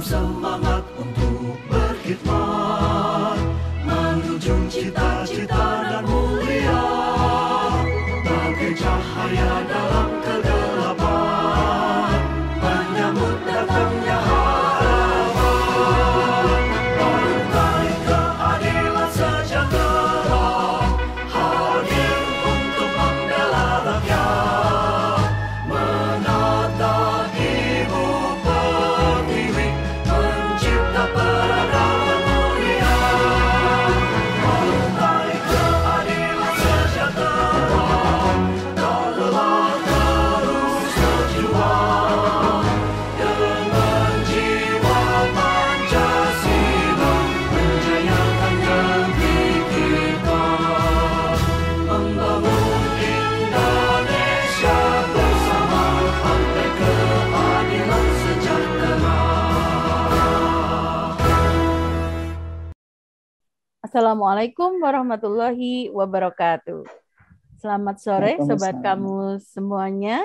semangat untuk berkhidmat menuju cita-cita dan mulia, bagai cahaya dalam kegelapan, menyambut datangnya harapan. Partai Keadilan Sejahtera hadir untuk membela rakyat, menata ibu pertiwi, mencipta peradaban mulia. Partai Keadilan Sejahtera tak lelah terus berjuang dengan jiwa Pancasila, menjayakan negeri kita, membangun Indonesia bersama. Partai Keadilan Sejahtera. Assalamualaikum warahmatullahi wabarakatuh. Selamat sore Sobat Kamus semuanya.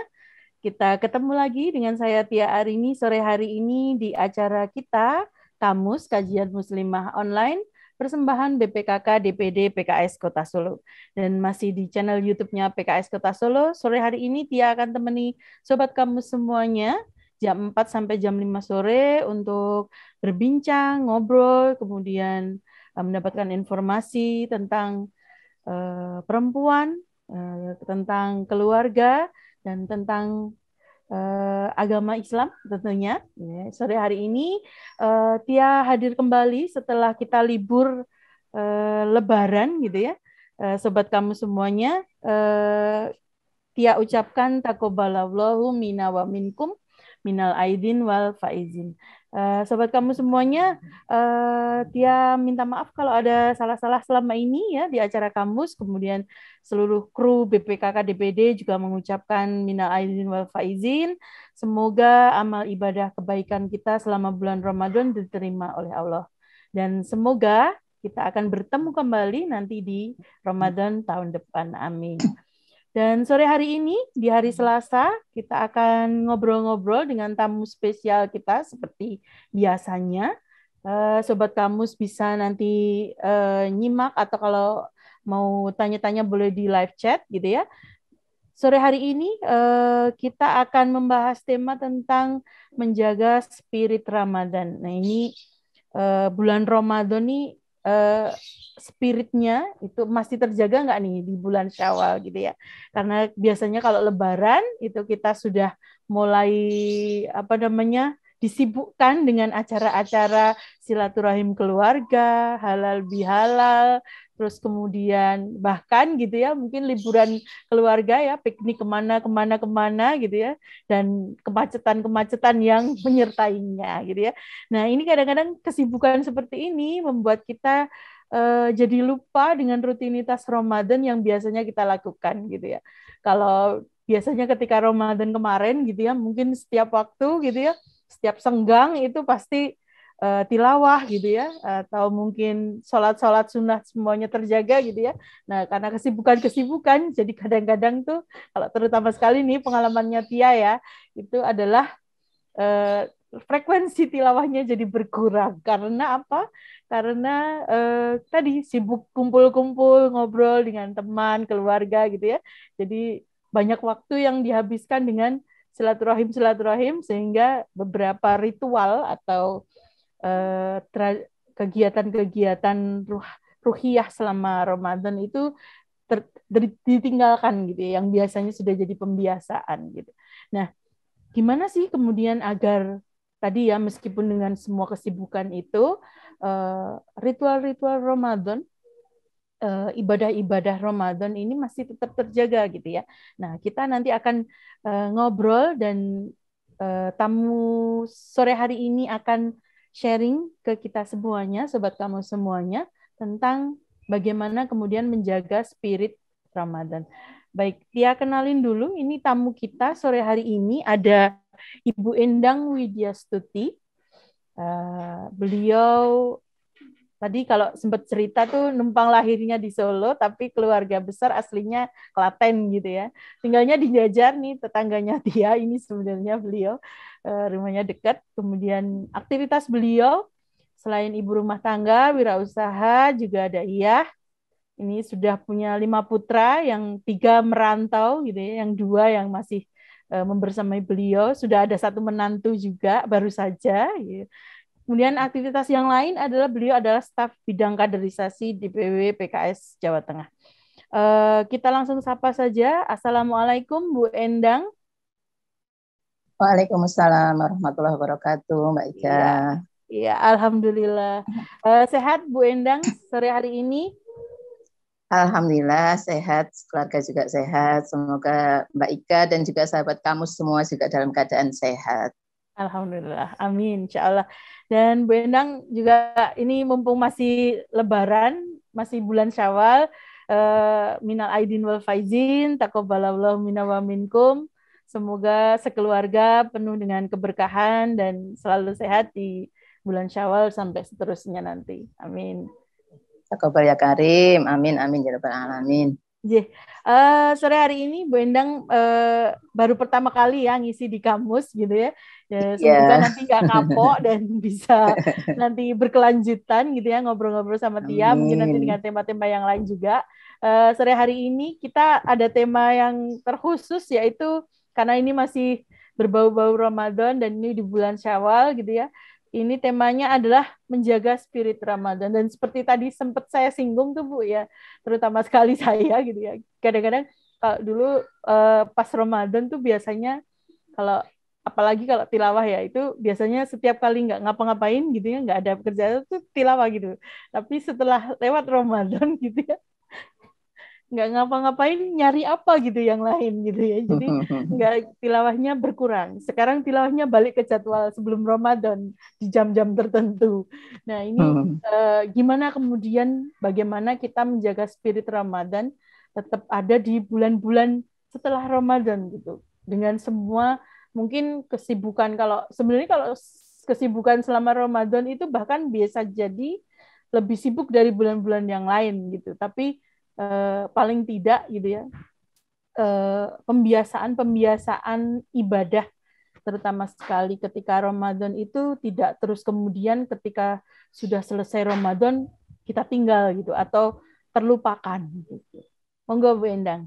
Kita ketemu lagi dengan saya Tia Arini sore hari ini di acara kita Kamus Kajian Muslimah Online persembahan BPKK DPD PKS Kota Solo. Dan masih di channel YouTube-nya PKS Kota Solo. Sore hari ini Tia akan temani Sobat Kamus semuanya jam 4 sampai jam 5 sore untuk berbincang, ngobrol, kemudian mendapatkan informasi tentang perempuan, tentang keluarga, dan tentang agama Islam tentunya. Ya, sore hari ini Tia hadir kembali setelah kita libur Lebaran gitu ya. Sobat kamu semuanya, Tia ucapkan takobalallahu minna wa minkum minal aidin wal faizin. Sobat kamu semuanya, Tia minta maaf kalau ada salah-salah selama ini ya di acara kamus. Kemudian seluruh kru BPKK DPD juga mengucapkan minal aidin wal faizin. Semoga amal ibadah kebaikan kita selama bulan Ramadan diterima oleh Allah. Dan semoga kita akan bertemu kembali nanti di Ramadan tahun depan. Amin. Dan sore hari ini, di hari Selasa, kita akan ngobrol-ngobrol dengan tamu spesial kita seperti biasanya. Sobat Kamus bisa nanti nyimak atau kalau mau tanya-tanya boleh di live chat gitu ya. Sore hari ini kita akan membahas tema tentang menjaga spirit Ramadan. Nah ini bulan Ramadan nih spiritnya itu masih terjaga nggak nih di bulan Syawal gitu ya? Karena biasanya kalau Lebaran itu kita sudah mulai disibukkan dengan acara-acara silaturahim keluarga, halal bihalal, terus kemudian bahkan gitu ya mungkin liburan keluarga ya piknik kemana gitu ya, dan kemacetan yang menyertainya gitu ya. Nah ini kadang-kadang kesibukan seperti ini membuat kita jadi lupa dengan rutinitas Ramadan yang biasanya kita lakukan gitu ya. Kalau biasanya ketika Ramadan kemarin gitu ya, mungkin setiap waktu gitu ya, setiap senggang itu pasti tilawah gitu ya, atau mungkin sholat sunnah semuanya terjaga gitu ya. Nah karena kesibukan, jadi kadang-kadang tuh kalau terutama sekali nih pengalamannya Tia ya, itu adalah frekuensi tilawahnya jadi berkurang. Karena apa? Karena tadi sibuk kumpul-kumpul, ngobrol dengan teman, keluarga gitu ya. Jadi banyak waktu yang dihabiskan dengan silaturahim sehingga beberapa ritual atau kegiatan-kegiatan ruhiyah selama Ramadan itu ditinggalkan gitu ya, yang biasanya sudah jadi pembiasaan gitu. Nah, gimana sih kemudian agar tadi ya meskipun dengan semua kesibukan itu ritual-ritual Ramadan, ibadah-ibadah Ramadan ini masih tetap terjaga gitu ya. Nah, kita nanti akan ngobrol dan tamu sore hari ini akan sharing ke kita semuanya, sobat kamu semuanya, tentang bagaimana kemudian menjaga spirit Ramadan. Baik, Tia kenalin dulu, ini tamu kita sore hari ini ada Ibu Endang Widyastuti. Beliau Tadi kalau sempat cerita tuh numpang lahirnya di Solo, tapi keluarga besar aslinya Klaten gitu ya. Tinggalnya di Jajar nih, tetangganya dia. Ini sebenarnya beliau rumahnya dekat. Kemudian aktivitas beliau selain ibu rumah tangga, wirausaha, juga ada Iyah. Ini sudah punya 5 putra, yang 3 merantau gitu ya, yang 2 yang masih membersamai beliau. Sudah ada 1 menantu juga baru saja. Gitu. Kemudian aktivitas yang lain adalah beliau adalah staf bidang kaderisasi DPW PKS Jawa Tengah. Kita langsung sapa saja. Assalamualaikum Bu Endang. Waalaikumsalam warahmatullahi wabarakatuh, Mbak Ika. Iya, iya, alhamdulillah. Sehat Bu Endang sore hari ini? Alhamdulillah sehat, keluarga juga sehat. Semoga Mbak Ika dan juga sahabat kamu semua juga dalam keadaan sehat. Alhamdulillah, amin, insya Allah. Dan Bu Endang juga ini mumpung masih Lebaran, masih bulan Syawal, minal aidin wal faizin, taqabbalallahu minna wa minkum. Semoga sekeluarga penuh dengan keberkahan dan selalu sehat di bulan Syawal sampai seterusnya nanti. Amin. Taqabbal ya Karim, amin amin ya rabbal alamin. Sore hari ini Bu Endang baru pertama kali ya ngisi di kamus gitu ya. Semoga nanti nggak kapok dan bisa nanti berkelanjutan gitu ya, ngobrol-ngobrol sama Tia. Mungkin nanti dengan tema-tema yang lain juga. Sore hari ini kita ada tema yang terkhusus, yaitu karena ini masih berbau-bau Ramadan dan ini di bulan Syawal gitu ya. Ini temanya adalah menjaga spirit Ramadan. Dan seperti tadi sempat saya singgung tuh Bu ya, terutama sekali saya gitu ya. Kadang-kadang kalau dulu pas Ramadan tuh biasanya kalau apalagi kalau tilawah ya, itu biasanya setiap kali nggak ngapa-ngapain gitu ya, nggak ada pekerjaan tuh tilawah gitu. Tapi setelah lewat Ramadan gitu ya, nggak ngapa-ngapain, nyari apa gitu yang lain gitu ya, jadi nggak, tilawahnya berkurang. Sekarang tilawahnya balik ke jadwal sebelum Ramadan di jam-jam tertentu. Nah ini gimana kemudian bagaimana kita menjaga spirit Ramadan tetap ada di bulan-bulan setelah Ramadan gitu, dengan semua mungkin kesibukan. Kalau sebenarnya kalau kesibukan selama Ramadan itu bahkan biasa jadi lebih sibuk dari bulan-bulan yang lain gitu, tapi paling tidak gitu ya, pembiasaan ibadah terutama sekali ketika Ramadan itu tidak terus kemudian ketika sudah selesai Ramadan kita tinggal gitu atau terlupakan gitu. Monggo Bu Endang.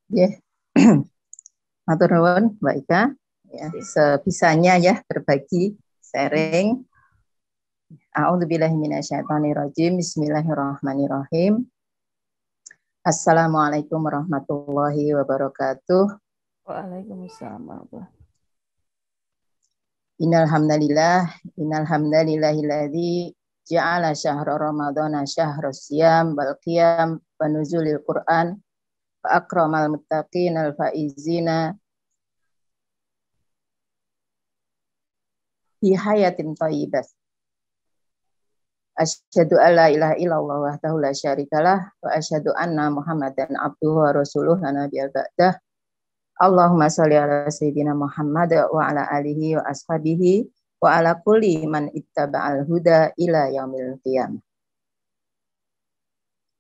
Ya, matur nuwun Mbak Ika. Ya, sebisanya ya berbagi, sharing. A'udzubillahi minasyaitonirrajim. Bismillahirrahmanirrahim. Assalamualaikum warahmatullahi wabarakatuh. Waalaikumsalam. Innal hamdalillahilladzi ja'ala syahra ramadhana syahrus siyam wal qiyam wa nuzulil Qur'an wa akramal muttaqinal faizina fi hayatin thayyibat. Asyhadu alla ilaha illallah wahdahu la syarikalah wa asyhadu anna Muhammadan abduhu wa rasuluh la nabiyya ba'dah. Allahumma sholli ala sayyidina Muhammad wa ala alihi wa ashabihi wa ala kulli man ittaba'al huda ila yaumil qiyamah.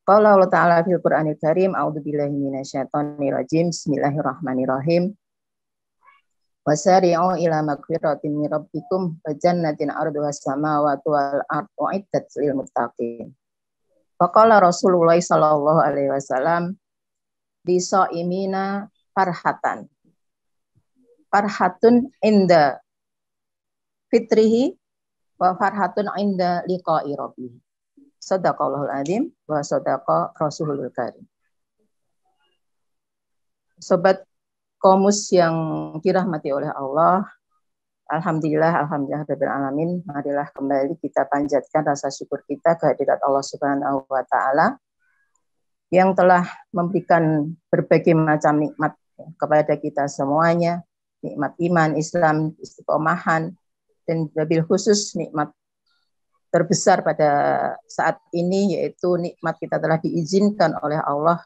Qala Allah Ta'ala fil Qur'anil Karim, a'udzubillahi minasyaitonir rajim. Bismillahirrahmanirrahim. Wasari'u ila magfiratin min rabbikum wa jannatin arduha samawati wal ardu uiddat lil muttaqin. Faqala Rasulullah sallallahu alaihi wasallam di shaimina farhatun inda fitrihi wa farhatun inda liqa'i rabbih. Shadaqallahul azim wa shadaqa rasulul karim. Sobat Komus yang dirahmati oleh Allah, alhamdulillah rabbil alamin. Marilah kembali kita panjatkan rasa syukur kita kehadirat Allah Subhanahu wa taala yang telah memberikan berbagai macam nikmat kepada kita semuanya, nikmat iman, Islam, istiqomahan, dan wabil khusus nikmat terbesar pada saat ini, yaitu nikmat kita telah diizinkan oleh Allah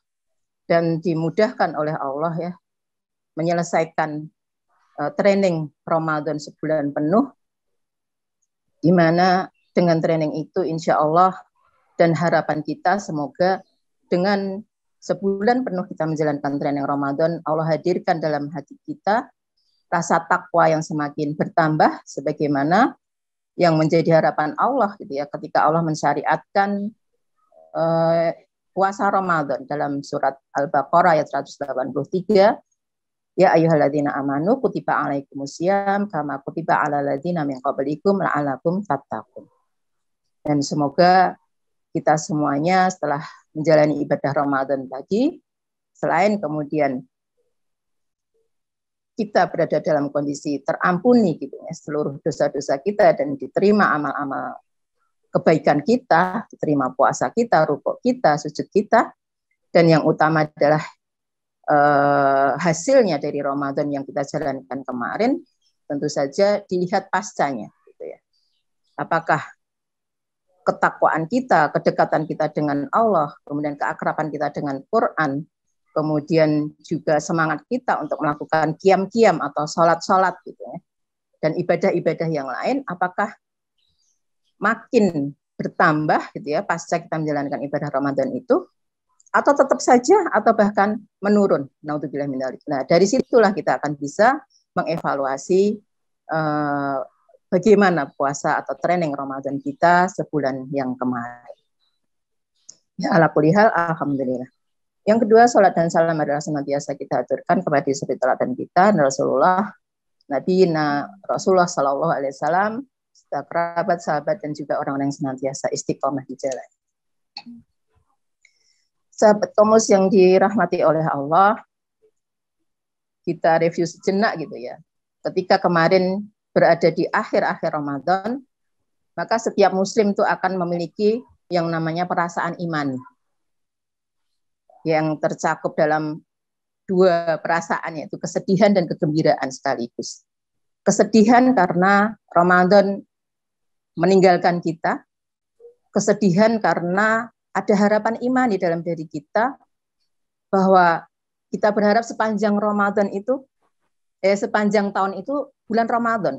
dan dimudahkan oleh Allah ya, menyelesaikan training Ramadan sebulan penuh, di mana Dengan training itu insya Allah dan harapan kita semoga dengan sebulan penuh kita menjalankan training Ramadan, Allah hadirkan dalam hati kita rasa takwa yang semakin bertambah sebagaimana yang menjadi harapan Allah gitu ya, ketika Allah mensyariatkan puasa Ramadan dalam surat Al-Baqarah ayat 183, ya ayyuhalladzina amanu kutiba alaikumusiyam kama kutiba alal ladzina min qablikum la'allakum tattaqun. Dan semoga kita semuanya setelah menjalani ibadah Ramadan tadi, selain kemudian kita berada dalam kondisi terampuni gitu ya, seluruh dosa-dosa kita dan diterima amal-amal kebaikan kita, diterima puasa kita, rukuk kita, sujud kita, dan yang utama adalah hasilnya dari Ramadan yang kita jalankan kemarin, tentu saja dilihat pascanya gitu ya. Apakah ketakwaan kita, kedekatan kita dengan Allah, kemudian keakraban kita dengan Quran, kemudian juga semangat kita untuk melakukan qiyam-qiyam atau sholat-sholat gitu ya, dan ibadah-ibadah yang lain, apakah makin bertambah gitu ya pasca kita menjalankan ibadah Ramadan itu, atau tetap saja atau bahkan menurun. Naudzubillah min dzalik. Nah, dari situlah kita akan bisa mengevaluasi bagaimana puasa atau training Ramadan kita sebulan yang kemarin. Ya, ala kulli hal, alhamdulillah. Yang kedua, salat dan salam adalah senantiasa kita aturkan kepada suri teladan kita, Rasulullah, Nabi Rasulullah Sallallahu Alaihi Wasallam, kerabat, sahabat, dan juga orang-orang yang senantiasa istiqomah di jalan. Sahabat Komus yang dirahmati oleh Allah, kita review sejenak gitu ya. Ketika kemarin berada di akhir-akhir Ramadan, maka setiap muslim itu akan memiliki yang namanya perasaan iman yang tercakup dalam dua perasaan, yaitu kesedihan dan kegembiraan sekaligus. Kesedihan karena Ramadan meninggalkan kita, kesedihan karena ada harapan iman di dalam diri kita bahwa kita berharap sepanjang Ramadan itu sepanjang tahun itu bulan Ramadan.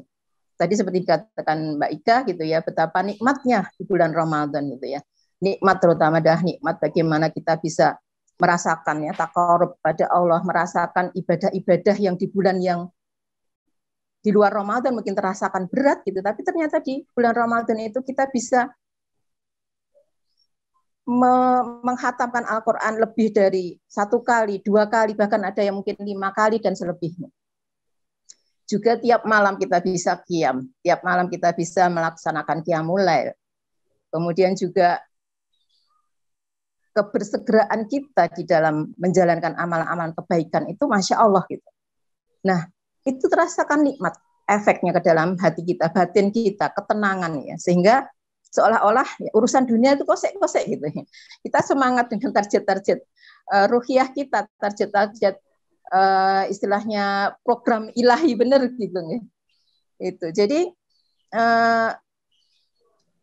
Tadi seperti dikatakan Mbak Ika gitu ya, betapa nikmatnya di bulan Ramadan gitu ya. Nikmat terutama adalah nikmat bagaimana kita bisa merasakan ya taqarrub pada Allah, merasakan ibadah-ibadah yang di bulan yang di luar Ramadan mungkin terasakan berat gitu, tapi ternyata di bulan Ramadan itu kita bisa menghatamkan Al-Quran lebih dari 1 kali, 2 kali, bahkan ada yang mungkin 5 kali dan selebihnya. Juga tiap malam kita bisa qiyam, tiap malam kita bisa melaksanakan qiyamul lail. Kemudian juga kebersegeraan kita di dalam menjalankan amalan-amalan kebaikan itu Masya Allah gitu. Nah, itu terasakan nikmat, efeknya ke dalam hati kita, batin kita, ketenangan ya, sehingga seolah-olah ya, urusan dunia itu kosek-kosek gitu. Kita semangat dengan target-target ruhiyah kita, target-target istilahnya program ilahi bener gitu nih. Itu. Jadi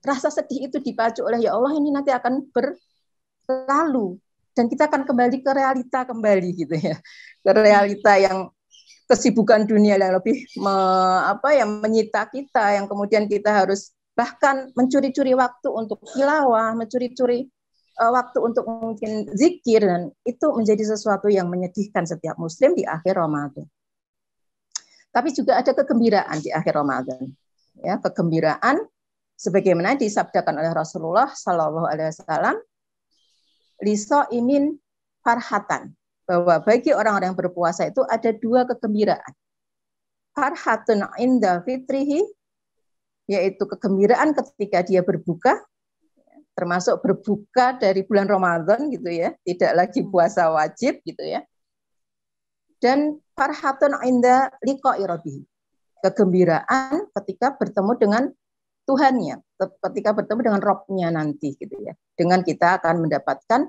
rasa sedih itu dipacu oleh ya Allah ini nanti akan berlalu dan kita akan kembali ke realita kembali gitu ya. Ke realita yang kesibukan dunia yang lebih menyita kita, yang kemudian kita harus bahkan mencuri-curi waktu untuk tilawah, mencuri-curi waktu untuk mungkin zikir, dan itu menjadi sesuatu yang menyedihkan setiap muslim di akhir Ramadan. Tapi juga ada kegembiraan di akhir Ramadan. Ya, kegembiraan sebagaimana disabdakan oleh Rasulullah Sallallahu Alaihi Wasallam, lisaimin farhatan, bahwa bagi orang-orang yang berpuasa itu ada 2 kegembiraan. Farhatun inda fitrihi, yaitu kegembiraan ketika dia berbuka, termasuk berbuka dari bulan Ramadan gitu ya, tidak lagi puasa wajib gitu ya. Dan farhatun inda liqa'i rabbih, kegembiraan ketika bertemu dengan Tuhannya, ketika bertemu dengan Rabb-nya nanti gitu ya. Dengan kita akan mendapatkan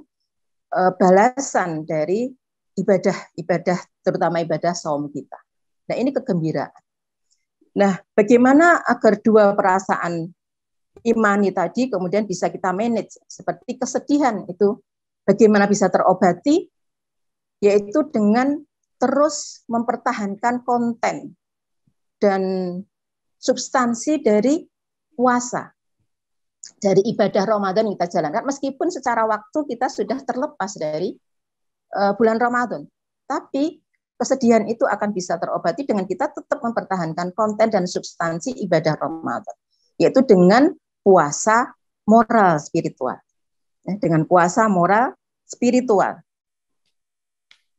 balasan dari ibadah terutama ibadah saum kita. Nah, ini kegembiraan. Nah, bagaimana agar 2 perasaan imani tadi kemudian bisa kita manage, seperti kesedihan itu bagaimana bisa terobati, yaitu dengan terus mempertahankan konten dan substansi dari puasa. dari ibadah Ramadan yang kita jalankan, meskipun secara waktu kita sudah terlepas dari bulan Ramadan. Tapi kesedihan itu akan bisa terobati dengan kita tetap mempertahankan konten dan substansi ibadah Ramadan, yaitu dengan puasa moral spiritual. Dengan puasa moral spiritual,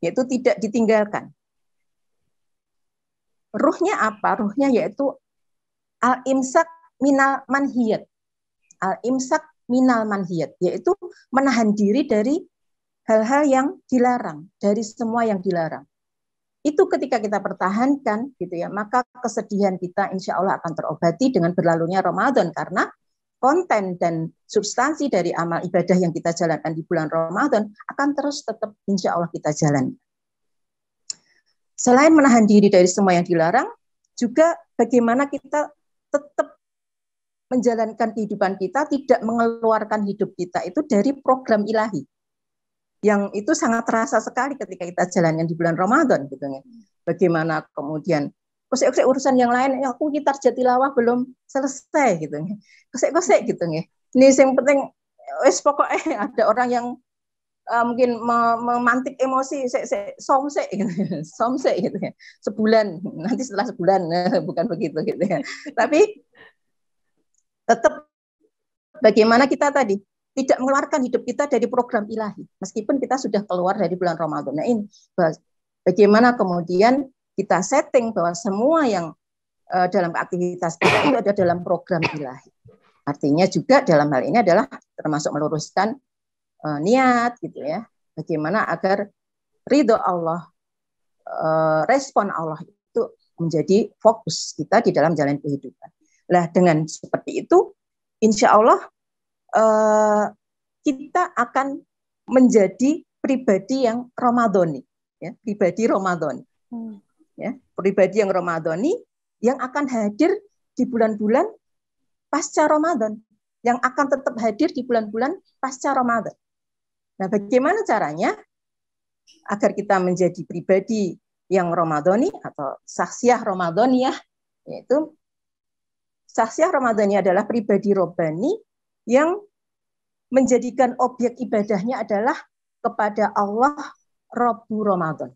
yaitu tidak ditinggalkan. Ruhnya apa? Ruhnya yaitu al-imsak minal manhiyat. Al-imsak minal manhiyat, yaitu menahan diri dari hal-hal yang dilarang, dari semua yang dilarang. Itu ketika kita pertahankan gitu ya, maka kesedihan kita insya Allah akan terobati dengan berlalunya Ramadan, karena konten dan substansi dari amal ibadah yang kita jalankan di bulan Ramadan akan terus tetap insya Allah kita jalankan. Selain menahan diri dari semua yang dilarang, juga bagaimana kita tetap menjalankan kehidupan kita, tidak mengeluarkan hidup kita itu dari program ilahi. Yang itu sangat terasa sekali ketika kita jalankan di bulan Ramadan. Gitu. Bagaimana kemudian, kosek-kosek urusan yang lain, aku gitar Jatilawah belum selesai. Gitu. Kosek-kosek gitu. Ini yang penting, pokoknya ada orang yang mungkin memantik emosi, somsek gitu. Somsek gitu ya. Sebulan, nanti setelah sebulan, bukan begitu gitu ya. Tapi tetap bagaimana kita tadi tidak mengeluarkan hidup kita dari program ilahi, meskipun kita sudah keluar dari bulan Ramadan. Nah ini bagaimana kemudian kita setting bahwa semua yang dalam aktivitas kita itu ada dalam program ilahi. Artinya juga dalam hal ini adalah termasuk meluruskan niat gitu ya. Bagaimana agar ridho Allah, respon Allah itu menjadi fokus kita di dalam jalan kehidupan. Nah, dengan seperti itu, insya Allah kita akan menjadi pribadi yang Ramadhani, ya, pribadi Ramadan, ya, pribadi yang Ramadhani yang akan hadir di bulan-bulan pasca Ramadan, yang akan tetap hadir di bulan-bulan pasca Ramadan. Nah, bagaimana caranya agar kita menjadi pribadi yang Ramadhani atau saksiyah Ramadhaniyah, yaitu saksiyah Ramadhani adalah pribadi robbani yang menjadikan objek ibadahnya adalah kepada Allah Rabbu Ramadan,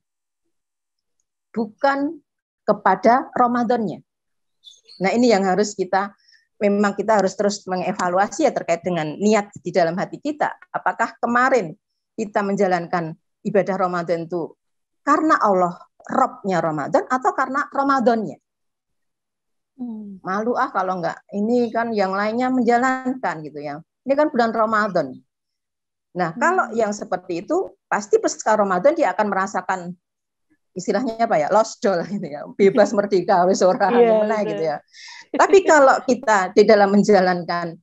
bukan kepada Ramadannya. Nah ini yang harus memang kita harus terus mengevaluasi ya terkait dengan niat di dalam hati kita. Apakah kemarin kita menjalankan ibadah Ramadan itu karena Allah Rabbnya Ramadan atau karena Ramadannya? Malu kalau enggak, ini kan yang lainnya menjalankan gitu ya. Ini kan bulan Ramadan. Nah, kalau yang seperti itu pasti pasca Ramadan dia akan merasakan istilahnya apa ya? Lost doll gitu ya. Bebas merdeka wis ora gimana gitu ya. Tapi kalau kita di dalam menjalankan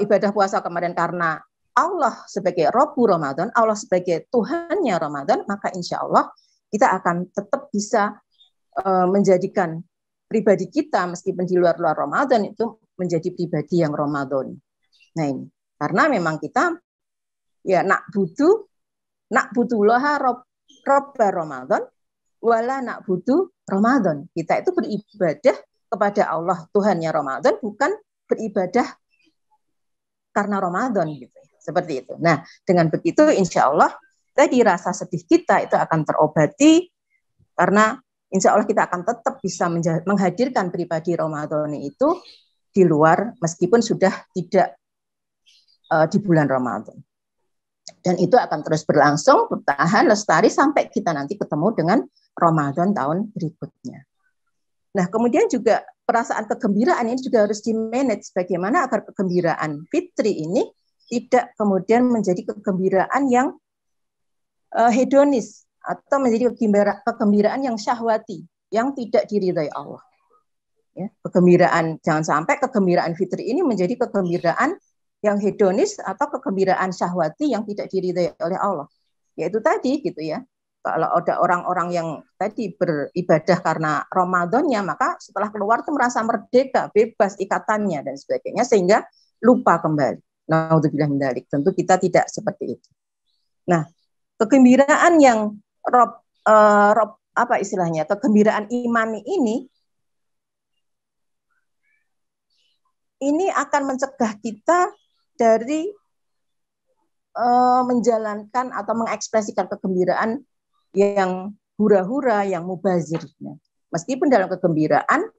ibadah puasa kemarin karena Allah sebagai Rabbu Ramadan, Allah sebagai Tuhannya Ramadan, maka insya Allah kita akan tetap bisa menjadikan pribadi kita meskipun di luar Ramadan itu menjadi pribadi yang Ramadan. Nah ini karena memang kita ya nak butuh Robba Ramadan wala nak butuh Ramadan. Kita itu beribadah kepada Allah Tuhannya Ramadan, bukan beribadah karena Ramadan gitu. Seperti itu. Nah dengan begitu insya Allah tadi rasa sedih kita itu akan terobati, karena insya Allah kita akan tetap bisa menghadirkan pribadi Ramadhani itu di luar, meskipun sudah tidak di bulan Ramadan. Dan itu akan terus berlangsung, bertahan, lestari, sampai kita nanti ketemu dengan Ramadan tahun berikutnya. Nah, kemudian juga perasaan kegembiraan ini juga harus di-manage. Bagaimana agar kegembiraan fitri ini tidak kemudian menjadi kegembiraan yang hedonis, atau menjadi kegembiraan yang syahwati, yang tidak diridhai Allah. Ya, kegembiraan, jangan sampai kegembiraan fitri ini menjadi kegembiraan yang hedonis atau kegembiraan syahwati yang tidak diridhai oleh Allah. Yaitu tadi gitu ya. Kalau ada orang-orang yang tadi beribadah karena Ramadannya, maka setelah keluar itu merasa merdeka, bebas ikatannya dan sebagainya, sehingga lupa kembali. Naudzubillah min dzalik. Tentu kita tidak seperti itu. Nah, kegembiraan yang apa istilahnya, kegembiraan imani ini ini akan mencegah kita dari menjalankan atau mengekspresikan kegembiraan yang hura-hura, yang mubazir. Meskipun dalam kegembiraan,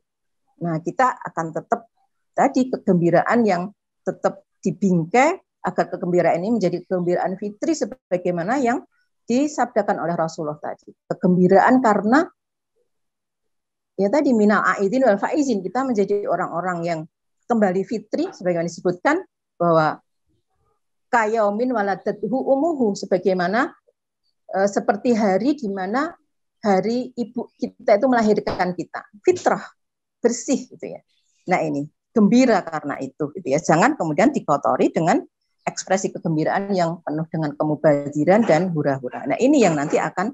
nah kita akan tetap tadi kegembiraan yang tetap dibingkai agar kegembiraan ini menjadi kegembiraan fitri sebagaimana yang disabdakan oleh Rasulullah tadi. Kegembiraan karena ya tadi minal aidin wal faizin, kita menjadi orang-orang yang kembali fitri sebagaimana disebutkan bahwa kayaumin waladatuhu umuhu, sebagaimana seperti hari di mana hari ibu kita itu melahirkan kita, fitrah, bersih gitu ya. Nah ini gembira karena itu gitu ya. Jangan kemudian dikotori dengan ekspresi kegembiraan yang penuh dengan kemubaziran dan hura-hura. Nah ini yang nanti akan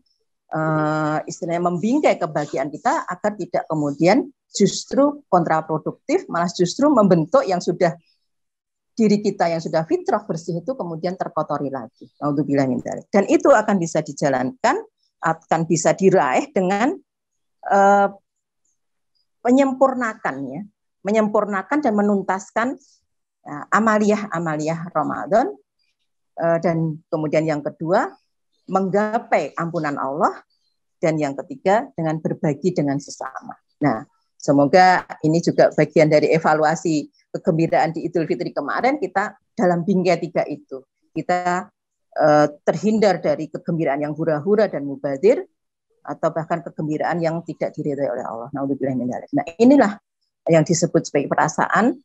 istilahnya membingkai kebahagiaan kita agar tidak kemudian justru kontraproduktif, malah justru membentuk yang sudah diri kita yang sudah fitrah bersih itu kemudian terkotori lagi. Naudzubillah min dzalik. Dan itu akan bisa dijalankan, akan bisa diraih dengan menyempurnakan dan menuntaskan amaliyah Ramadan, dan kemudian yang kedua menggapai ampunan Allah, dan yang ketiga dengan berbagi dengan sesama. Nah, semoga ini juga bagian dari evaluasi kegembiraan di Idul Fitri kemarin, kita dalam bingkai 3 itu kita terhindar dari kegembiraan yang hura-hura dan mubazir, atau bahkan kegembiraan yang tidak diridhai oleh Allah. Naudzubillah min dzalik. Nah, inilah yang disebut sebagai perasaan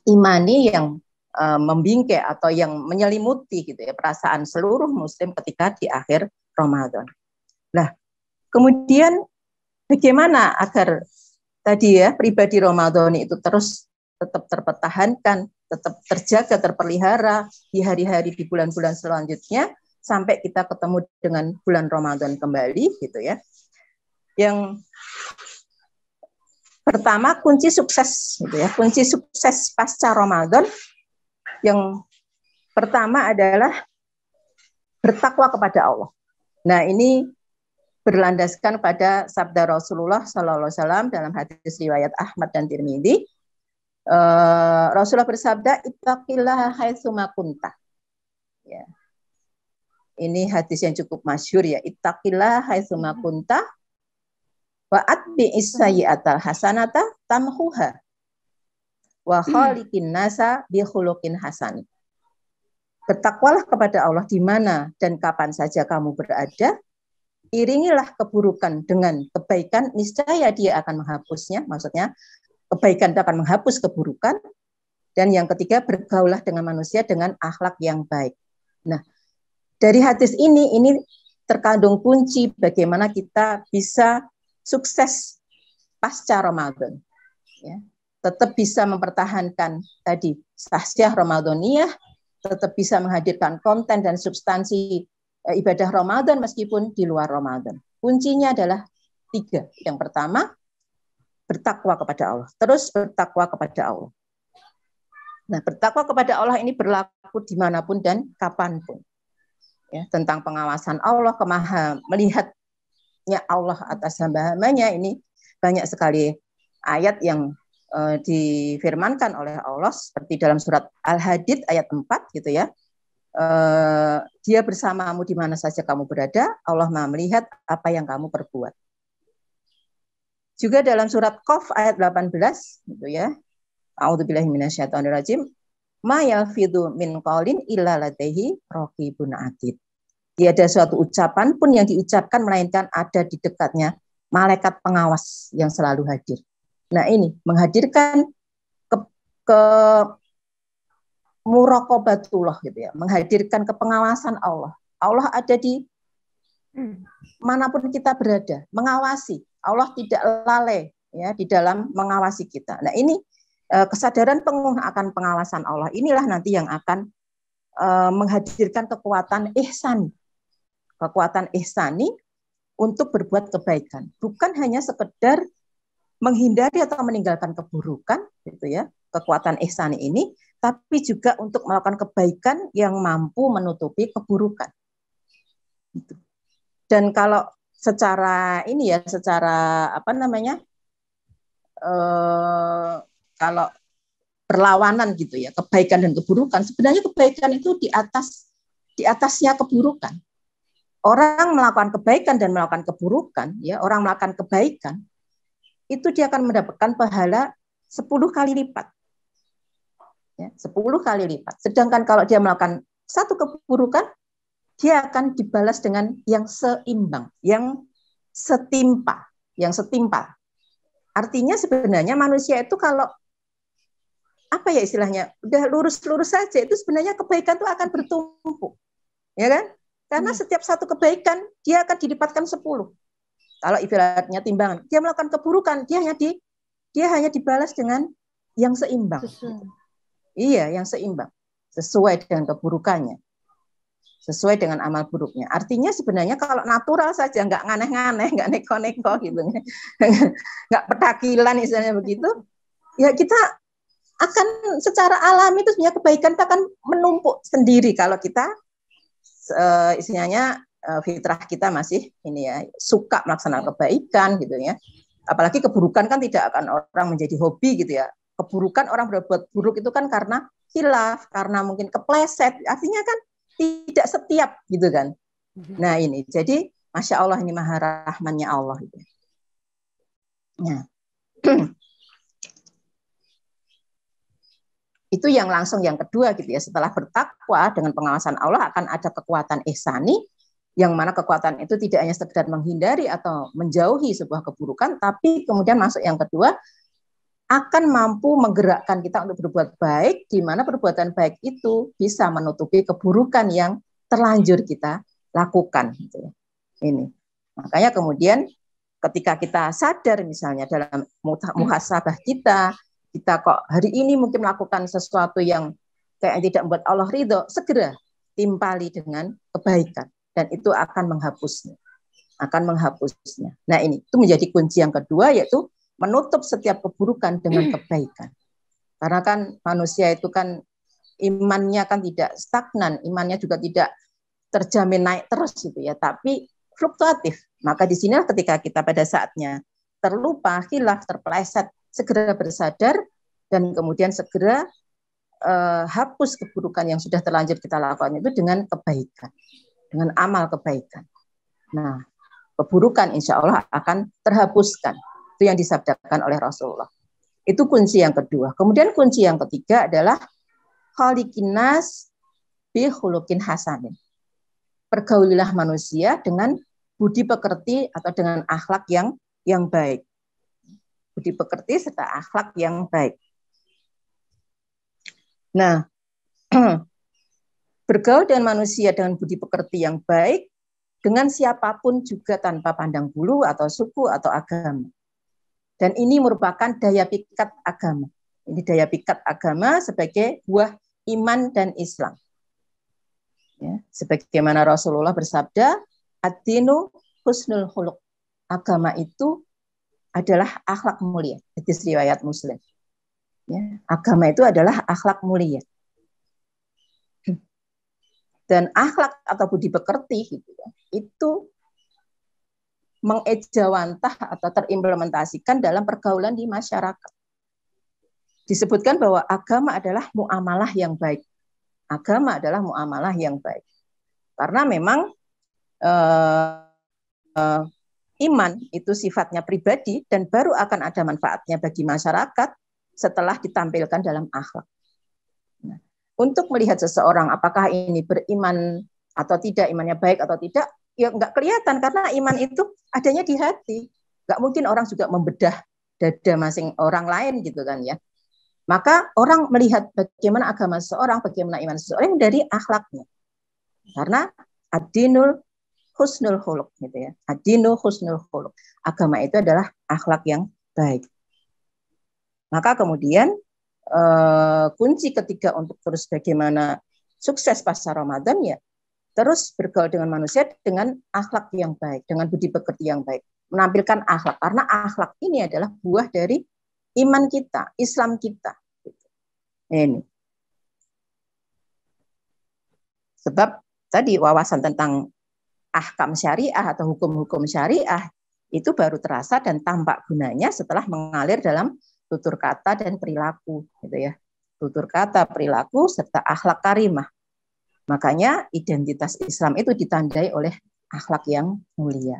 imani yang membingkai atau yang menyelimuti gitu ya, perasaan seluruh muslim ketika di akhir Ramadan. Nah, kemudian bagaimana agar tadi ya pribadi Ramadan itu terus tetap terpertahankan, tetap terjaga, terpelihara di hari-hari di bulan-bulan selanjutnya sampai kita ketemu dengan bulan Ramadan kembali gitu ya. Yang pertama kunci sukses gitu ya. Kunci sukses pasca Ramadan yang pertama adalah bertakwa kepada Allah. Nah, ini berlandaskan pada sabda Rasulullah SAW dalam hadis riwayat Ahmad dan Tirmidzi. Rasulullah bersabda, ittaqillaha haitsuma kunta. Ya. Ini hadis yang cukup masyhur ya. Ittaqillaha haitsuma kunta wa atbi'is sayyi'atal hasanata tamhuha wa khaliqin nasa bi khuluqin hasan. Bertakwalah kepada Allah di mana dan kapan saja kamu berada. Iringilah keburukan dengan kebaikan, niscaya dia akan menghapusnya. Maksudnya kebaikan itu akan menghapus keburukan. Dan yang ketiga, bergaulah dengan manusia dengan akhlak yang baik. Nah, dari hadis ini terkandung kunci bagaimana kita bisa sukses pasca Ramadan. Ya. Tetap bisa mempertahankan tadi sahsyah Ramadaniyah, tetap bisa menghadirkan konten dan substansi ibadah Ramadan meskipun di luar Ramadan. Kuncinya adalah 3. Yang pertama, bertakwa kepada Allah. Terus bertakwa kepada Allah. Nah, bertakwa kepada Allah ini berlaku dimanapun dan kapanpun. Ya, tentang pengawasan Allah, melihatnya Allah atas hamba-hambanya, ini banyak sekali ayat yang difirmankan oleh Allah seperti dalam surat Al-Hadid ayat 4 gitu ya. Dia bersamamu di mana saja kamu berada, Allah Maha melihat apa yang kamu perbuat. Juga dalam surat Qaf ayat 18 gitu ya. A'udzubillahi minasyaitonirrajim. Ma yalfidhu min qaulin illa ladaihi raqibun atid. Tiada suatu ucapan pun yang diucapkan melainkan ada di dekatnya malaikat pengawas yang selalu hadir. Nah, ini menghadirkan ke muraqabatullah gitu ya, menghadirkan kepengawasan Allah. Allah ada di manapun kita berada, mengawasi. Allah tidak lalai ya di dalam mengawasi kita. Nah, ini kesadaran penuh akan pengawasan Allah inilah nanti yang akan menghadirkan kekuatan ihsani untuk berbuat kebaikan, bukan hanya sekedar menghindari atau meninggalkan keburukan gitu ya, kekuatan ihsani ini, tapi juga untuk melakukan kebaikan yang mampu menutupi keburukan. Dan kalau secara ini ya, secara apa namanya, kalau berlawanan gitu ya, kebaikan dan keburukan. Sebenarnya kebaikan itu di atasnya keburukan. Orang melakukan kebaikan dan melakukan keburukan, ya, orang melakukan kebaikan itu dia akan mendapatkan pahala 10 kali lipat. Ya, 10 kali lipat. Sedangkan kalau dia melakukan satu keburukan, dia akan dibalas dengan yang seimbang, yang setimpal. Artinya sebenarnya manusia itu kalau apa ya istilahnya, udah lurus-lurus saja, itu sebenarnya kebaikan itu akan bertumpuk. Ya kan? Karena setiap satu kebaikan dia akan dilipatkan 10. Kalau ibaratnya timbangan, dia melakukan keburukan, dia hanya dibalas dengan yang seimbang. Iya, yang seimbang. Sesuai dengan keburukannya. Sesuai dengan amal buruknya. Artinya sebenarnya kalau natural saja, nggak nganeh-nganeh, nggak neko-neko gitu. Nggak petakilan misalnya begitu, ya kita akan secara alami itu sebenarnya kebaikan itu akan menumpuk sendiri kalau kita istilahnya fitrah kita masih ini ya, suka melaksanakan kebaikan gitu ya. Apalagi keburukan kan tidak akan orang menjadi hobi gitu ya. Keburukan orang berbuat buruk itu kan karena khilaf, karena mungkin kepleset. Artinya kan tidak setiap gitu kan. Nah ini, jadi Masya Allah ini maha rahmannya Allah. Gitu. Nah. Itu yang langsung yang kedua gitu ya. Setelah bertakwa dengan pengawasan Allah akan ada kekuatan ihsani, yang mana kekuatan itu tidak hanya sekedar menghindari atau menjauhi sebuah keburukan, tapi kemudian masuk yang kedua, akan mampu menggerakkan kita untuk berbuat baik, di mana perbuatan baik itu bisa menutupi keburukan yang terlanjur kita lakukan. Gitu ya. Ini. Makanya kemudian ketika kita sadar misalnya dalam muhasabah kita kok hari ini mungkin melakukan sesuatu yang kayak tidak membuat Allah ridho, segera timpali dengan kebaikan. Dan itu akan menghapusnya. Nah ini, itu menjadi kunci yang kedua, yaitu menutup setiap keburukan dengan kebaikan. Karena kan manusia itu kan imannya kan tidak stagnan, imannya juga tidak terjamin naik terus gitu ya, tapi fluktuatif. Maka di sinilah ketika kita pada saatnya terlupa, khilaf, terpeleset, segera bersadar dan kemudian segera hapus keburukan yang sudah terlanjur kita lakukan itu dengan kebaikan, dengan amal kebaikan. Nah, keburukan insya Allah akan terhapuskan. Itu yang disabdakan oleh Rasulullah. Itu kunci yang kedua. Kemudian kunci yang ketiga adalah khaliqin nas bi khuluqin hasanin. Pergaulilah manusia dengan budi pekerti atau dengan akhlak yang baik. Budi pekerti serta akhlak yang baik. Nah, bergaul dengan manusia dengan budi pekerti yang baik, dengan siapapun juga tanpa pandang bulu atau suku atau agama. Dan ini merupakan daya pikat agama. Ini daya pikat agama sebagai buah iman dan Islam. Ya, sebagaimana Rasulullah bersabda, ad-dinu husnul khuluq. Agama itu adalah akhlak mulia. Hadis riwayat Muslim. Ya, agama itu adalah akhlak mulia. Dan akhlak atau budi pekerti gitu ya, itu mengejawantah atau terimplementasikan dalam pergaulan di masyarakat. Disebutkan bahwa agama adalah muamalah yang baik. Agama adalah muamalah yang baik. Karena memang iman itu sifatnya pribadi dan baru akan ada manfaatnya bagi masyarakat setelah ditampilkan dalam akhlak. Nah, untuk melihat seseorang apakah ini beriman atau tidak, imannya baik atau tidak, ya nggak kelihatan karena iman itu adanya di hati. Nggak mungkin orang juga membedah dada masing orang lain gitu kan ya. Maka orang melihat bagaimana agama seseorang, bagaimana iman seseorang dari akhlaknya. Karena ad-dinul husnul khuluq gitu ya. Ad-dinu husnul khuluq. Agama itu adalah akhlak yang baik. Maka kemudian kunci ketiga untuk terus bagaimana sukses pasca Ramadan ya terus bergaul dengan manusia dengan akhlak yang baik, dengan budi pekerti yang baik, menampilkan akhlak karena akhlak ini adalah buah dari iman kita, Islam kita. Ini. Sebab tadi wawasan tentang ahkam syariah atau hukum-hukum syariah itu baru terasa dan tampak gunanya setelah mengalir dalam tutur kata dan perilaku gitu ya. tutur kata, perilaku, serta akhlak karimah. Makanya identitas Islam itu ditandai oleh akhlak yang mulia.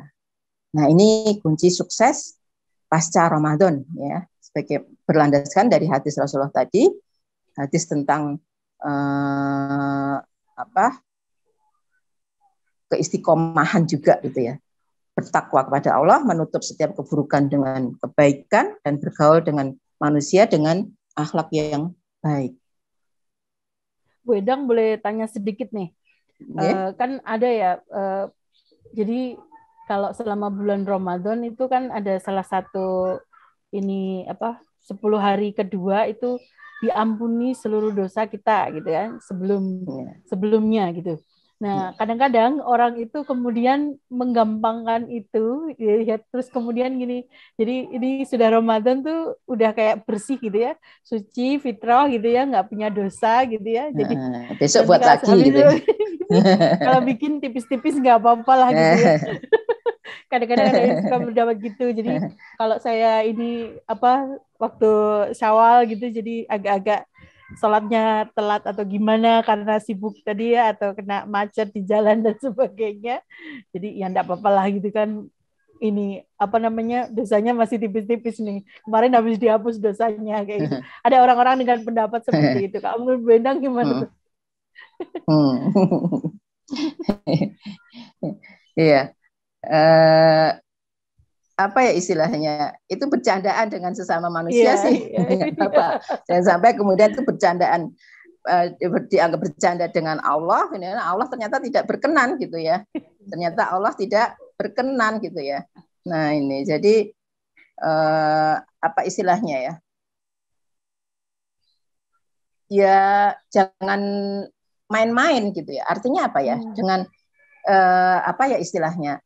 Nah, ini kunci sukses pasca Ramadan, ya, sebagai berlandaskan dari hadis Rasulullah tadi, hadis tentang keistiqomahan juga gitu ya, bertakwa kepada Allah, menutup setiap keburukan dengan kebaikan, dan bergaul dengan manusia dengan akhlak yang baik. Bu Edang boleh tanya sedikit nih, kan ada ya, jadi kalau selama bulan Ramadan itu kan ada salah satu ini 10 hari kedua itu diampuni seluruh dosa kita gitu kan sebelumnya gitu. Nah, kadang-kadang orang itu kemudian menggampangkan itu ya, terus kemudian gini. Jadi ini sudah Ramadan tuh udah kayak bersih gitu ya, suci, fitrah gitu ya, nggak punya dosa gitu ya. Jadi besok buat lagi gitu. Kalau bikin tipis-tipis nggak apa-apa lah gitu ya. Kadang-kadang ada yang suka mendapat gitu. Jadi kalau saya ini waktu Syawal gitu, jadi agak-agak sholatnya telat atau gimana karena sibuk tadi ya, atau kena macet di jalan dan sebagainya. Jadi ya enggak apa-apa lah gitu kan. Ini dosanya masih tipis-tipis nih. Kemarin habis dihapus dosanya kayak gitu. Ada orang-orang dengan pendapat seperti itu. Kamu Bendang gimana tuh? Iya. Apa ya istilahnya, itu bercandaan dengan sesama manusia sih. Apa? Jangan sampai kemudian itu bercandaan dianggap bercanda dengan Allah. Allah ternyata tidak berkenan gitu ya. Ternyata Allah tidak berkenan gitu ya. Nah ini jadi apa istilahnya ya? Ya jangan main-main gitu ya. Artinya apa ya? Dengan apa ya istilahnya?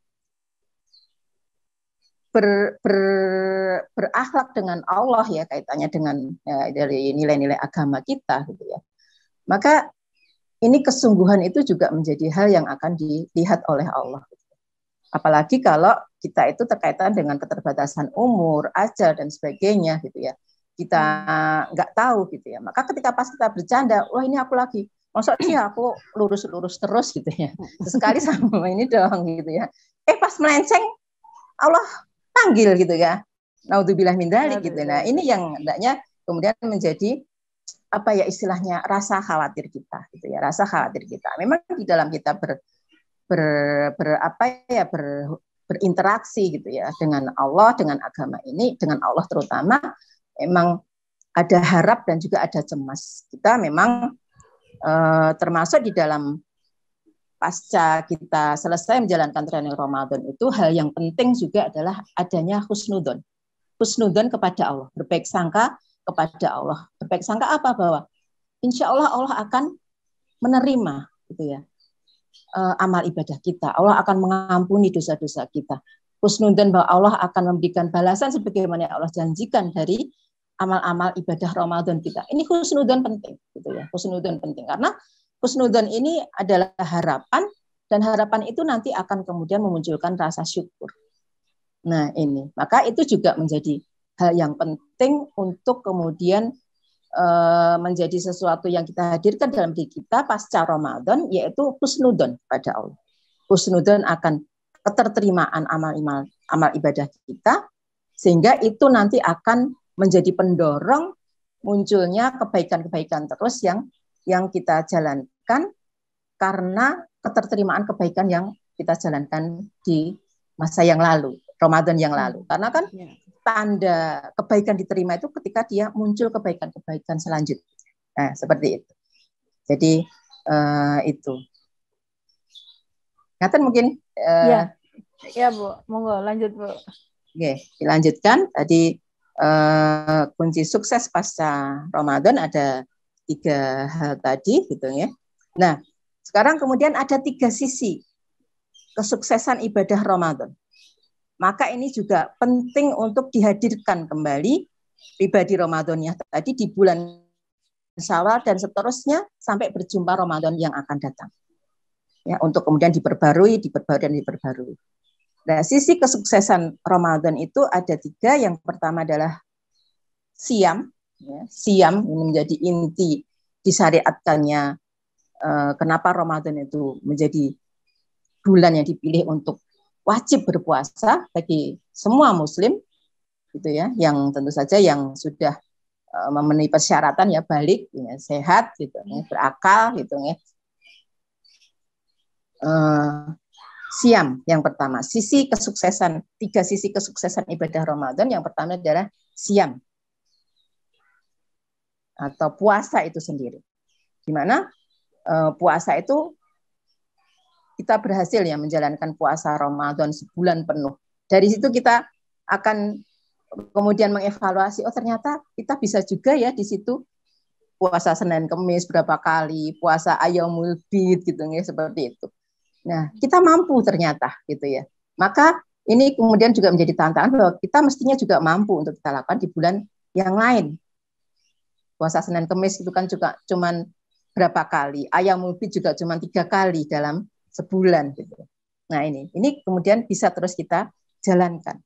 Berakhlak dengan Allah ya, kaitannya dengan dari nilai-nilai agama kita gitu ya. Maka ini kesungguhan itu juga menjadi hal yang akan dilihat oleh Allah. Apalagi kalau kita itu terkaitan dengan keterbatasan umur, ajal dan sebagainya gitu ya. Kita nggak tahu gitu ya. Maka ketika pas kita bercanda, wah ini aku lagi, maksud sih aku lurus-lurus terus gitu ya. Sekali sama ini dong gitu ya. Pas melenceng Allah panggil gitu ya. Naudzubillah min dzalik gitu. Nah, ini yang hendaknya kemudian menjadi apa ya istilahnya rasa khawatir kita gitu ya. Rasa khawatir kita. Memang di dalam kita berinteraksi gitu ya dengan Allah, dengan agama ini, dengan Allah terutama, memang ada harap dan juga ada cemas. Kita memang termasuk di dalam pasca kita selesai menjalankan training Ramadan itu, hal yang penting juga adalah adanya husnudzon. Husnudzon kepada Allah, berbaik sangka kepada Allah. Berbaik sangka apa? Bahwa insya Allah Allah akan menerima gitu ya, amal ibadah kita. Allah akan mengampuni dosa-dosa kita. Husnudzon bahwa Allah akan memberikan balasan sebagaimana Allah janjikan dari amal-amal ibadah Ramadan kita. Ini husnudzon penting gitu ya. Husnudzon penting karena husnudzon ini adalah harapan, dan harapan itu nanti akan kemudian memunculkan rasa syukur. Nah ini, maka itu juga menjadi hal yang penting untuk kemudian menjadi sesuatu yang kita hadirkan dalam diri kita pasca Ramadan, yaitu husnudzon pada Allah. Husnudzon akan keterterimaan amal ibadah kita, sehingga itu nanti akan menjadi pendorong munculnya kebaikan-kebaikan terus yang kita jalankan karena keterterimaan kebaikan yang kita jalankan di masa yang lalu, Ramadan yang lalu. Karena kan tanda kebaikan diterima itu ketika dia muncul kebaikan-kebaikan selanjutnya. Nah, seperti itu. Jadi itu. Ngaten mungkin ya Bu, monggo lanjut Bu. Oke, dilanjutkan. Tadi kunci sukses pasca Ramadan ada 3 hal tadi gitu ya. Nah, sekarang kemudian ada 3 sisi kesuksesan ibadah Ramadan. Maka ini juga penting untuk dihadirkan kembali pribadi Ramadannya tadi di bulan Syawal dan seterusnya sampai berjumpa Ramadan yang akan datang. Ya, untuk kemudian diperbarui. Nah, sisi kesuksesan Ramadan itu ada 3. Yang pertama adalah siam, Ya, siam ini menjadi inti disyariatkannya kenapa Ramadan itu menjadi bulan yang dipilih untuk wajib berpuasa bagi semua muslim gitu ya, yang tentu saja yang sudah memenuhi persyaratan ya, balik ya, sehat gitu ya, berakal gitu ya. Siam yang pertama, sisi kesuksesan, 3 sisi kesuksesan ibadah Ramadan. Yang pertama adalah siam atau puasa itu sendiri, di mana puasa itu kita berhasil ya menjalankan puasa Ramadan sebulan penuh. Dari situ kita akan kemudian mengevaluasi, oh ternyata kita bisa juga ya di situ puasa Senin Kemis berapa kali, puasa Ayyamul Bid gitu ya, seperti itu. Nah, kita mampu ternyata gitu ya. Maka ini kemudian juga menjadi tantangan bahwa kita mestinya juga mampu untuk kita lakukan di bulan yang lain. Puasa Senin Kemis itu kan juga cuman berapa kali, Ayyamul Bid juga cuman 3 kali dalam sebulan gitu. Nah, ini kemudian bisa terus kita jalankan.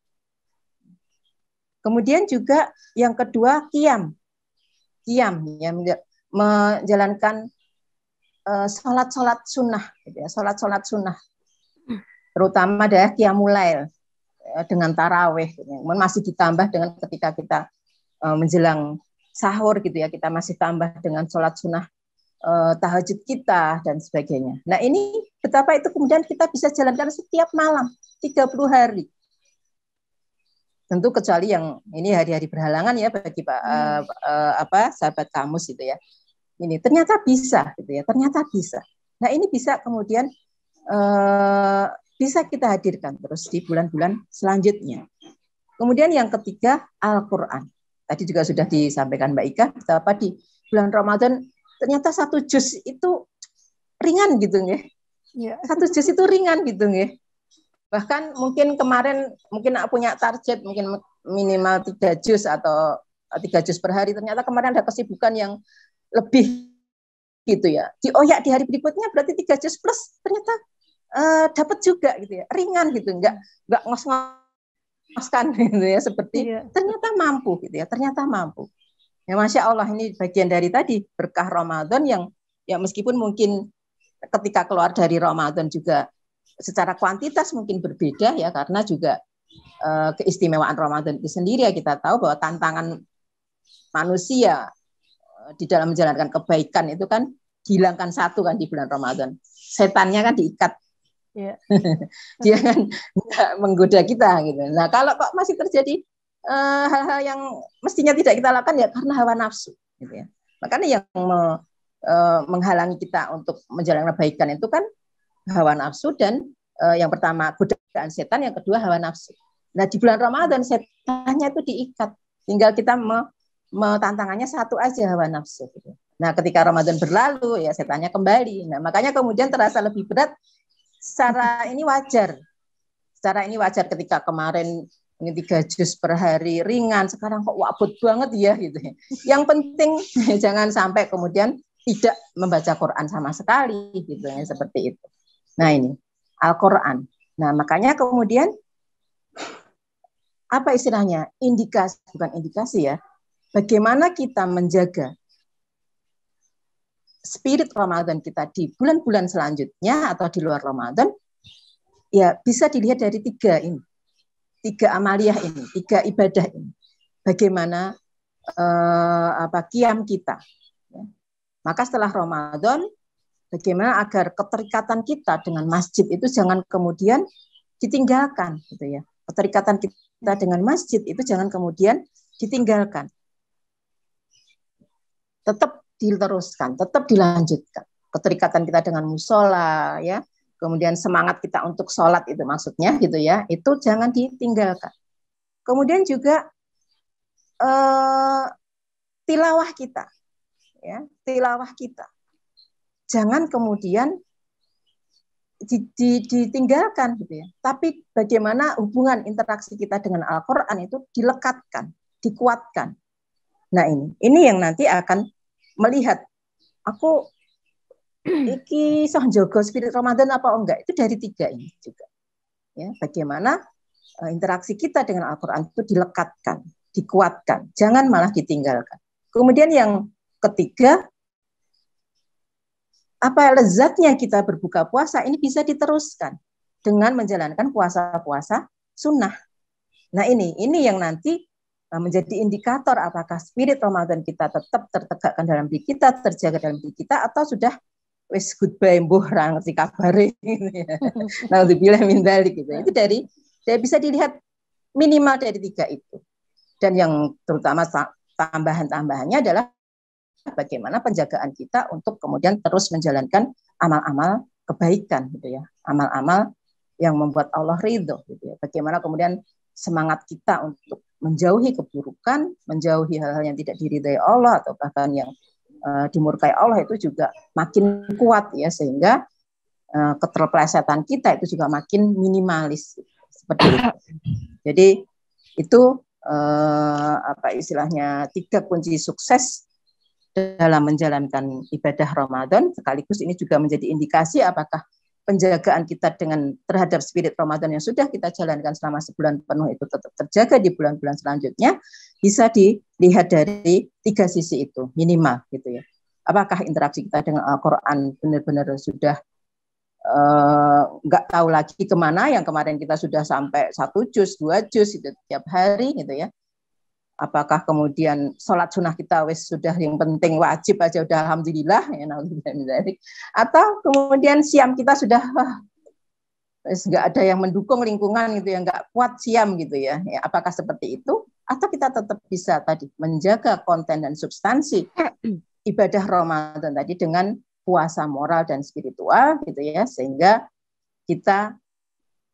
Kemudian juga yang kedua qiyam ya, menjalankan sholat sunnah gitu ya, sholat sunnah, terutama adalah qiyamul lail dengan taraweh gitu ya. Masih ditambah dengan ketika kita menjelang sahur gitu ya, kita masih tambah dengan sholat sunnah, tahajud kita dan sebagainya. Nah, ini betapa itu kemudian kita bisa jalankan setiap malam 30 hari. Tentu kecuali yang ini hari-hari berhalangan ya bagi sahabat kamus gitu ya. Ini ternyata bisa gitu ya, ternyata bisa. Nah, ini bisa kemudian bisa kita hadirkan terus di bulan-bulan selanjutnya. Kemudian yang ketiga, Al-Qur'an. Tadi juga sudah disampaikan Mbak Ika betapa di bulan Ramadan ternyata 1 juz itu ringan gitu nggih. Ya. 1 juz itu ringan gitu nggih. Bahkan mungkin kemarin punya target mungkin minimal 3 juz atau 3 juz per hari, ternyata kemarin ada kesibukan yang lebih gitu ya. Dioyak di hari berikutnya berarti 3 juz plus ternyata dapat juga gitu ya. Ringan gitu, enggak ngos-ngoskan gitu ya, seperti ternyata mampu gitu ya, ternyata mampu. Ya, Masya Allah, ini bagian dari tadi berkah Ramadan yang ya meskipun mungkin ketika keluar dari Ramadan juga secara kuantitas mungkin berbeda ya, karena juga keistimewaan Ramadan itu sendiri ya, kita tahu bahwa tantangan manusia di dalam menjalankan kebaikan itu kan dihilangkan satu kan di bulan Ramadan, setannya kan diikat. Yeah. Dia kan nggak menggoda kita gitu. Nah, kalau kok masih terjadi hal-hal yang mestinya tidak kita lakukan ya karena hawa nafsu gitu ya. Makanya yang menghalangi kita untuk menjalankan kebaikan itu kan hawa nafsu, dan yang pertama godaan setan, yang kedua hawa nafsu. Nah, di bulan Ramadan setannya itu diikat, tinggal kita tantangannya satu aja, hawa nafsu gitu. Nah, ketika Ramadan berlalu ya setannya kembali. Nah, makanya kemudian terasa lebih berat. Secara ini wajar ketika kemarin ini 3 juz per hari ringan, sekarang kok wabut banget ya gitu. Yang penting jangan sampai kemudian tidak membaca Quran sama sekali gitu ya, seperti itu. Nah, ini Al-Qur'an. Nah, makanya kemudian apa istilahnya? Bukan indikasi ya. Bagaimana kita menjaga spirit Ramadan kita di bulan-bulan selanjutnya atau di luar Ramadan, ya bisa dilihat dari 3 ini. 3 amaliyah ini, 3 ibadah ini. Bagaimana qiyam kita. Ya. Maka setelah Ramadan, bagaimana agar keterikatan kita dengan masjid itu jangan kemudian ditinggalkan gitu ya. Keterikatan kita dengan masjid itu jangan kemudian ditinggalkan. Tetap diteruskan, tetap dilanjutkan. Keterikatan kita dengan musola ya, kemudian semangat kita untuk sholat itu maksudnya gitu ya, itu jangan ditinggalkan. Kemudian juga tilawah kita ya, tilawah kita jangan kemudian ditinggalkan gitu ya. Tapi bagaimana hubungan interaksi kita dengan Al-Qur'an itu dilekatkan, dikuatkan. Nah, ini yang nanti akan melihat aku iki soh njogo spirit Ramadan apa enggak, itu dari 3 ini juga. Ya, bagaimana interaksi kita dengan Al-Qur'an itu dilekatkan, dikuatkan, jangan malah ditinggalkan. Kemudian yang ketiga, apa lezatnya kita berbuka puasa ini bisa diteruskan dengan menjalankan puasa-puasa sunnah. Nah ini yang nanti menjadi indikator apakah spirit Ramadan kita tetap tertegakkan dalam diri kita, terjaga dalam diri kita, atau sudah wis goodbye mbuh ra ngerti kabare gitu ya. Naudzubillah min dzalik gitu. Itu dari bisa dilihat minimal dari 3 itu. Dan yang terutama tambahan-tambahannya adalah bagaimana penjagaan kita untuk kemudian terus menjalankan amal-amal kebaikan gitu ya. Amal-amal yang membuat Allah ridho gitu ya. Bagaimana kemudian semangat kita untuk menjauhi keburukan, menjauhi hal-hal yang tidak diridhai Allah atau bahkan yang dimurkai Allah itu juga makin kuat ya, sehingga keterpelesetan kita itu juga makin minimalis seperti itu. Jadi itu apa istilahnya 3 kunci sukses dalam menjalankan ibadah Ramadan. Sekaligus ini juga menjadi indikasi apakah penjagaan kita terhadap spirit Ramadan yang sudah kita jalankan selama sebulan penuh itu tetap terjaga di bulan-bulan selanjutnya, bisa dilihat dari 3 sisi itu minimal gitu ya. Apakah interaksi kita dengan Al-Quran benar-benar sudah nggak tahu lagi kemana, yang kemarin kita sudah sampai 1 juz, 2 juz itu tiap hari gitu ya. Apakah kemudian sholat sunnah kita sudah yang penting wajib aja udah alhamdulillah ya, atau kemudian siam kita sudah nggak ada yang mendukung lingkungan gitu ya, nggak kuat siam gitu ya. Apakah seperti itu, atau kita tetap bisa tadi menjaga konten dan substansi ibadah Ramadan tadi dengan puasa moral dan spiritual gitu ya, sehingga kita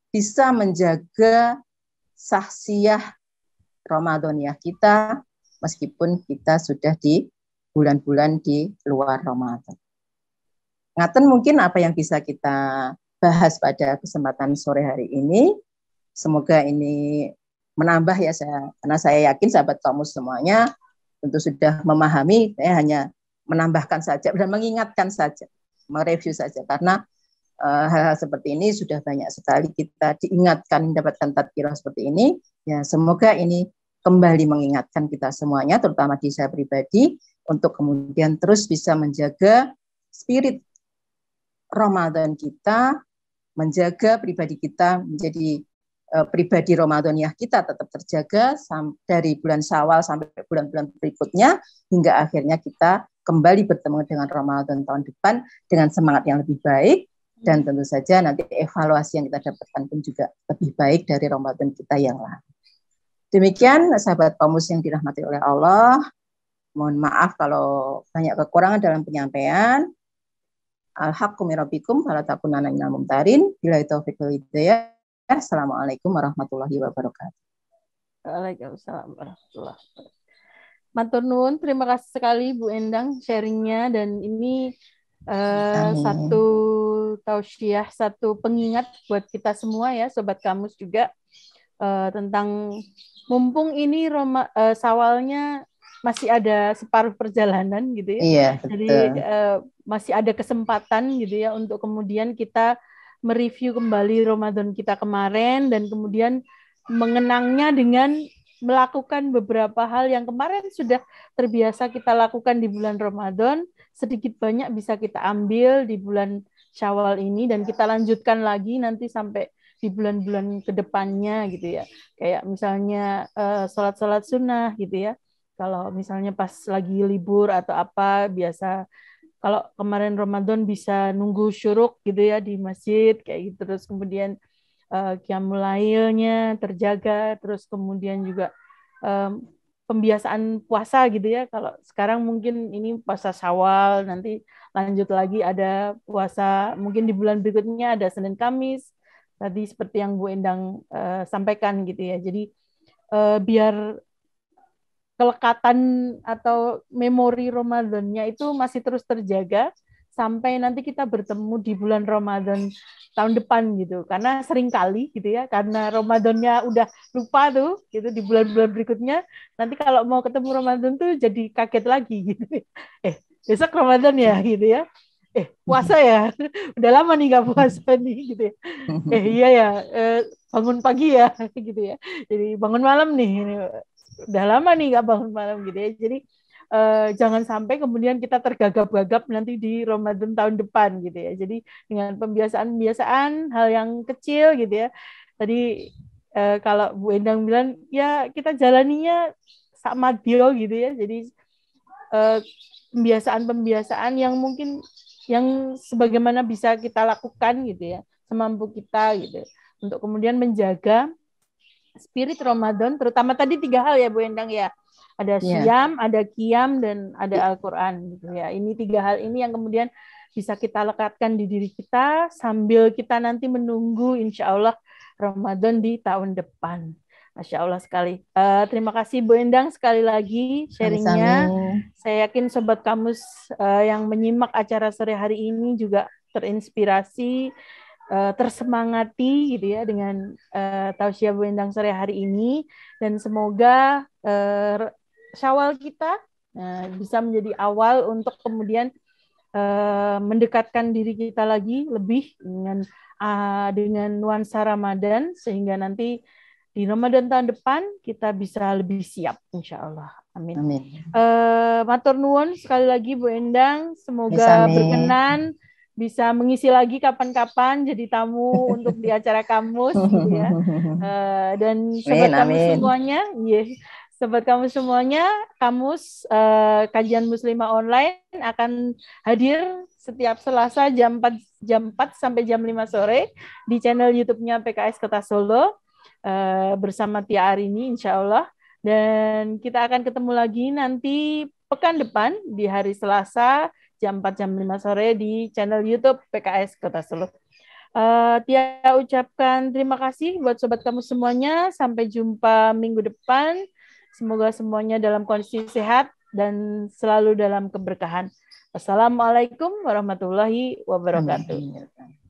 bisa menjaga sahsiah Ramadhaniyah kita meskipun kita sudah di bulan-bulan di luar Ramadan. Ngaten mungkin apa yang bisa kita bahas pada kesempatan sore hari ini. Semoga ini menambah ya, karena saya yakin sahabat Qamus semuanya tentu sudah memahami, saya hanya menambahkan saja dan mengingatkan saja, mereview saja, karena hal-hal seperti ini sudah banyak sekali kita diingatkan, mendapatkan tadkirah seperti ini. Ya, semoga ini kembali mengingatkan kita semuanya, terutama di saya pribadi, untuk kemudian terus bisa menjaga spirit Ramadan kita, menjaga pribadi kita menjadi pribadi Ramadhaniyah kita tetap terjaga dari bulan Syawal sampai bulan-bulan berikutnya, hingga akhirnya kita kembali bertemu dengan Ramadan tahun depan dengan semangat yang lebih baik. Dan tentu saja nanti evaluasi yang kita dapatkan pun juga lebih baik dari Ramadan kita yang lalu. Demikian sahabat Qamus yang dirahmati oleh Allah. Mohon maaf kalau banyak kekurangan dalam penyampaian. Al-haqqu min rabbikum fala takunanna minal mumtarin. Billahi taufiq wal hidayah. Assalamualaikum warahmatullahi wabarakatuh. Waalaikumsalam warahmatullahi wabarakatuh. Matur nuwun, terima kasih sekali Bu Endang sharingnya, dan ini satu tausiah, satu pengingat buat kita semua ya, Sobat Qamus juga, tentang mumpung ini Syawalnya masih ada separuh perjalanan gitu ya. Iya, jadi masih ada kesempatan gitu ya untuk kemudian kita mereview kembali Ramadan kita kemarin, dan kemudian mengenangnya dengan melakukan beberapa hal yang kemarin sudah terbiasa kita lakukan di bulan Ramadan, sedikit banyak bisa kita ambil di bulan Syawal ini, dan kita lanjutkan lagi nanti sampai di bulan-bulan kedepannya gitu ya. Kayak misalnya sholat-sholat sunnah gitu ya. Kalau misalnya pas lagi libur atau apa, biasa kalau kemarin Ramadan bisa nunggu syuruk gitu ya di masjid kayak gitu, terus kemudian qiyamul lailnya terjaga, terus kemudian juga pembiasaan puasa gitu ya. Kalau sekarang mungkin ini puasa Syawal, nanti lanjut lagi ada puasa mungkin di bulan berikutnya ada Senin Kamis. Tadi seperti yang Bu Endang sampaikan gitu ya. Jadi biar kelekatan atau memori Ramadannya itu masih terus terjaga sampai nanti kita bertemu di bulan Ramadan tahun depan gitu. Karena seringkali gitu ya, karena Ramadannya udah lupa tuh gitu di bulan-bulan berikutnya, nanti kalau mau ketemu Ramadan tuh jadi kaget lagi gitu. Besok Ramadan ya gitu ya. Puasa ya, udah lama nih gak puasa nih gitu ya. Iya ya, bangun pagi ya gitu ya. Jadi bangun malam nih, udah lama nih gak bangun malam gitu ya. Jadi jangan sampai kemudian kita tergagap-gagap nanti di Ramadan tahun depan gitu ya. Jadi dengan pembiasaan-pembiasaan hal yang kecil gitu ya. Tadi kalau Bu Endang bilang ya kita jalaninya sama dia gitu ya. Jadi pembiasaan-pembiasaan yang mungkin yang sebagaimana bisa kita lakukan gitu ya, semampu kita gitu. Untuk kemudian menjaga spirit Ramadan, terutama tadi 3 hal ya Bu Endang ya. Ada siam, ada qiyam, dan ada Al-Quran gitu ya. Ini 3 hal ini yang kemudian bisa kita lekatkan di diri kita sambil kita nanti menunggu insya Allah Ramadan di tahun depan. Masya Allah sekali. Terima kasih Bu Endang sekali lagi sharingnya. Saya yakin Sobat Kamus yang menyimak acara sore hari ini juga terinspirasi, tersemangati gitu ya dengan tausiah Bu Endang sore hari ini, dan semoga Syawal kita bisa menjadi awal untuk kemudian mendekatkan diri kita lagi lebih dengan nuansa Ramadan, sehingga nanti di Ramadan tahun depan kita bisa lebih siap insya Allah. Amin. Matur nuwun sekali lagi Bu Endang, semoga berkenan bisa mengisi lagi kapan-kapan jadi tamu untuk di acara kamus gitu ya. Dan sobat kamus semuanya, sobat kamus semuanya, kamus kajian muslimah online akan hadir setiap Selasa jam 4 sampai jam 5 sore di channel YouTube-nya PKS Kota Solo bersama Tia Arini insya Allah. Dan kita akan ketemu lagi nanti pekan depan di hari Selasa jam 4 jam 5 sore di channel YouTube PKS Kota Solo. Tia ucapkan terima kasih buat sobat kamu semuanya. Sampai jumpa minggu depan. Semoga semuanya dalam kondisi sehat dan selalu dalam keberkahan. Wassalamualaikum warahmatullahi wabarakatuh.